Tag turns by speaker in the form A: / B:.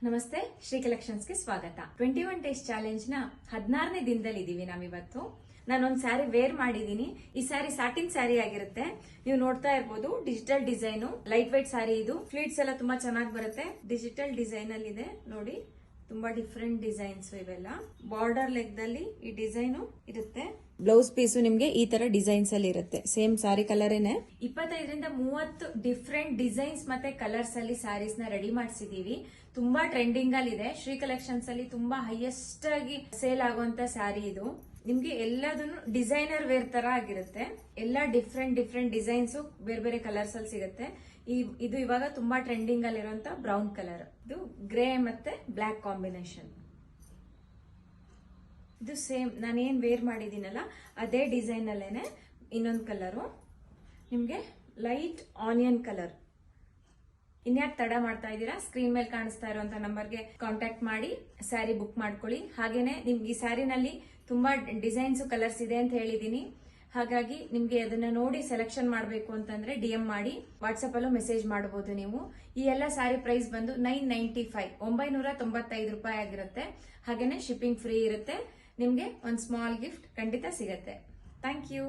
A: ನಮಸ್ತೆ, ಶ್ರೀ ಕಲೆಕ್ಷನ್ಸ್ಗೆ ಸ್ವಾಗತ. 21 days challenge ನ 16ನೇ ದಿನದಲ್ಲಿ ಇದೀವಿ ನಾವಿವತ್ತು. ನಾನೊಂದು ಸ್ಯಾರಿ ವೇರ್ ಮಾಡಿದೀನಿ. ಈ ಸ್ಯಾರಿ ಸಾಟಿನ್ ಸ್ಯಾರಿ ಆಗಿರುತ್ತೆ. ನೀವು ನೋಡ್ತಾ ಇರ್ಬೋದು, digital design, light white sari. ಇದು ಫ್ಲೀಟ್ಸ್ ಎಲ್ಲ ತುಂಬಾ ಚೆನ್ನಾಗಿ ಬರುತ್ತೆ. ಡಿಜಿಟಲ್ ಡಿಸೈನ್ ಅಲ್ಲಿ ಇದೆ ನೋಡಿ, ತುಂಬಾ ಡಿಫ್ರೆಂಟ್ ಡಿಸೈನ್ಸ್ ಇವೆಲ್ಲ. ಬಾರ್ಡರ್ ಲೆಗ್ದಲ್ಲಿ ಈ ಡಿಸೈನ್ ಇರುತ್ತೆ. ಬ್ಲೌಸ್ ಪೀಸು ನಿಮ್ಗೆ ಈ ತರ ಡಿಸೈನ್ಸ್ ಅಲ್ಲಿ ಇರುತ್ತೆ. ಸೇಮ್ ಸಾರಿ ಕಲರೇನೆ. 25ರಿಂದ 30 ಡಿಫ್ರೆಂಟ್ ಡಿಸೈನ್ಸ್ ಮತ್ತೆ ಕಲರ್ಸ್ ಅಲ್ಲಿ ಸ್ಯಾರೀಸ್ ನ ರೆಡಿ ಮಾಡಿಸಿದೀವಿ. ತುಂಬಾ ಟ್ರೆಂಡಿಂಗ್ ಅಲ್ಲಿ ಇದೆ. ಶ್ರೀ ಕಲೆಕ್ಷನ್ಸ್ ಅಲ್ಲಿ ತುಂಬಾ ಹೈಯೆಸ್ಟ್ ಆಗಿ ಸೇಲ್ ಆಗುವಂತ ಸ್ಯಾರಿ ಇದು. ನಿಮ್ಗೆ ಎಲ್ಲದನ್ನು ಡಿಸೈನರ್ ವೇರ್ ತರ ಆಗಿರುತ್ತೆ. ಎಲ್ಲ ಡಿಫ್ರೆಂಟ್ ಡಿಸೈನ್ಸ್ ಬೇರೆ ಬೇರೆ ಕಲರ್ಸ್ ಅಲ್ಲಿ ಸಿಗುತ್ತೆ. ಇದು ಇವಾಗ ತುಂಬಾ ಟ್ರೆಂಡಿಂಗ್ ಅಲ್ಲಿರುವಂತ ಬ್ರೌನ್ ಕಲರ್. ಇದು ಗ್ರೇ ಮತ್ತೆ ಬ್ಲಾಕ್ ಕಾಂಬಿನೇಷನ್. ಇದು ಸೇಮ್ ನಾನೇನ್ ವೇರ್ ಮಾಡಿದೀನಲ್ಲ ಅದೇ ಡಿಸೈನ್ ಅಲ್ಲೇನೆ ಇನ್ನೊಂದು ಕಲರು. ನಿಮ್ಗೆ ಲೈಟ್ ಆನಿಯನ್ ಕಲರ್. ಇನ್ಯಾಕ್ ತಡ ಮಾಡ್ತಾ ಇದ್ದೀರಾ? ಸ್ಕ್ರೀನ್ ಮೇಲೆ ಕಾಣಿಸ್ತಾ ಇರುವಂತ ನಂಬರ್ಗೆ ಕಾಂಟ್ಯಾಕ್ಟ್ ಮಾಡಿ ಸ್ಯಾರಿ ಬುಕ್ ಮಾಡ್ಕೊಳ್ಳಿ. ಹಾಗೇನೆ ನಿಮ್ಗೆ ಈ ಸ್ಯಾರಿನಲ್ಲಿ ತುಂಬಾ ಡಿಸೈನ್ಸ್ ಕಲರ್ಸ್ ಇದೆ ಅಂತ ಹೇಳಿದೀನಿ. ಹಾಗಾಗಿ ನಿಮ್ಗೆ ಅದನ್ನ ನೋಡಿ ಸೆಲೆಕ್ಷನ್ ಮಾಡಬೇಕು ಅಂತಂದ್ರೆ DM ಮಾಡಿ. ವಾಟ್ಸ್ಆಪ್ ಅಲ್ಲೂ ಮೆಸೇಜ್ ಮಾಡಬಹುದು ನೀವು. ಈ ಎಲ್ಲ ಸ್ಯಾರಿ ಪ್ರೈಸ್ ಬಂದು 995 995 ರೂಪಾಯಿ ಆಗಿರುತ್ತೆ. ಹಾಗೇನೆ ಶಿಪ್ಪಿಂಗ್ ಫ್ರೀ ಇರುತ್ತೆ. ನಿಮ್ಗೆ ಒಂದು ಸ್ಮಾಲ್ ಗಿಫ್ಟ್ ಖಂಡಿತ ಸಿಗತ್ತೆ. Thank you.